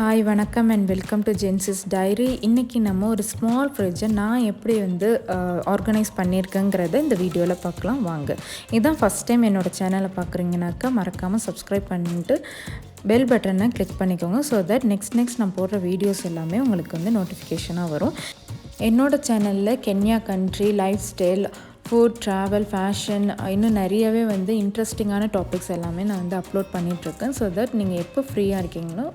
Hi வணக்கம் and welcome to Jency's diary. இன்றைக்கி நம்ம ஒரு ஸ்மால் ஃப்ரிட்ஜை நான் எப்படி ஆர்கனைஸ் பண்ணியிருக்கேங்கிறத இந்த வீடியோவில் பார்க்கலாம் வாங்க. இதுதான் ஃபஸ்ட் டைம் என்னோடய சேனலை பார்க்குறீங்கனாக்கா மறக்காமல் சப்ஸ்கிரைப் பண்ணிட்டு பெல் பட்டனை கிளிக் பண்ணிக்கோங்க. ஸோ தட் நெக்ஸ்ட் நான் போடுற வீடியோஸ் எல்லாமே உங்களுக்கு நோட்டிஃபிகேஷனாக வரும். என்னோடய சேனலில் Kenya country, life style, food, travel, fashion, இன்னும் நிறையவே இன்ட்ரெஸ்டிங்கான டாபிக்ஸ் எல்லாமே நான் அப்லோட் பண்ணிகிட்ருக்கேன். ஸோ தட் நீங்கள் எப்போ ஃப்ரீயாக இருக்கீங்களோ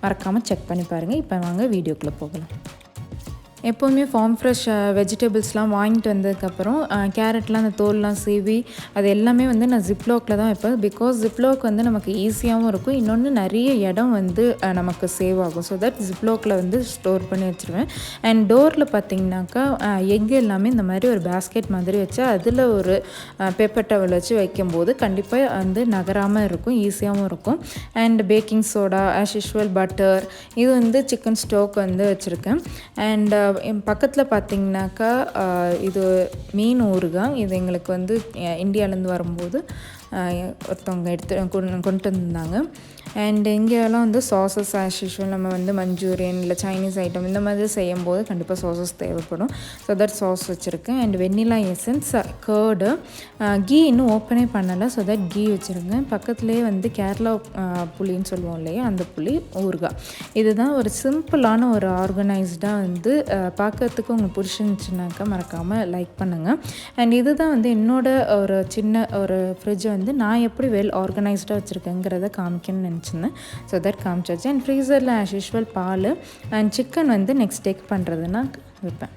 மறக்காமல் செக் பண்ணி பாருங்கள். இப்போ வாங்க வீடியோக்குள்ளே போகலாம். எப்போவுமே ஃபார்ம் ஃப்ரெஷ் வெஜிடபிள்ஸ்லாம் வாங்கிட்டு வந்ததுக்கப்புறம் கேரட்லாம் அந்த தோல்லாம் சீவி அது எல்லாமே நான் ஜிப்லாக்கில் தான் வைப்பேன். பிகாஸ் ஜிப்லாக் நமக்கு ஈஸியாகவும் இருக்கும், இன்னொன்று நிறைய இடம் நமக்கு சேவ் ஆகும். ஸோ தட் ஜிப்லாக்கில் ஸ்டோர் பண்ணி வச்சுருவேன். அண்ட் டோரில் பார்த்திங்கனாக்கா எக் எல்லாமே இந்த மாதிரி ஒரு பேஸ்கெட் மாதிரி வச்சு அதில் ஒரு பேப்பர் டவல் வச்சு வைக்கும்போது கண்டிப்பாக நகராமல் இருக்கும், ஈஸியாகவும் இருக்கும். And baking soda, as usual butter, இது சிக்கன் ஸ்டோக் வச்சுருக்கேன். அண்ட் என் பக்கத்தில் பார்த்திங்கனாக்கா இது மீன் ஊறுகாய். இது எங்களுக்கு இந்தியாவிலேருந்து வரும்போது ஒருத்தவங்க கொண்டு வந்திருந்தாங்க. அண்ட் இங்கேலாம் சாஸஸ் ஆஸ் யூஷுவல் நம்ம மஞ்சூரியன் இல்லை சைனீஸ் ஐட்டம் இந்த மாதிரி செய்யும்போது கண்டிப்பாக சாஸஸ் தேவைப்படும். ஸோ தட் சாஸ் வச்சுருக்கேன். And vanilla essence, curd, ghee இன்னும் ஓப்பனே பண்ணலை. ஸோ தட் கீ வச்சுருக்கேன். பக்கத்துலேயே கேரளா புளின்னு சொல்லுவோம் இல்லையா, அந்த புளி ஊறுகாய். இதுதான் ஒரு சிம்பிளான ஒரு ஆர்கனைஸ்டாக பார்க்கறதுக்கு உங்களுக்கு பிடிச்சிருந்துச்சுனாக்கா மறக்காமல் லைக் பண்ணுங்கள். அண்ட் இதுதான் என்னோட ஒரு சின்ன ஒரு ஃப்ரிட்ஜை நான் எப்படி வெல் ஆர்கனைஸ்டாக வச்சுருக்கேங்கிறத காமிக்கணும்னு நினச்சிருந்தேன். ஸோ தட் காமிச்சாச்சு. அண்ட் ஃப்ரீசரில் ஆஸ் யூஷுவல் பால் அண்ட் சிக்கன் நெக்ஸ்ட் டேக் பண்ணுறதுன்னா வைப்பேன்.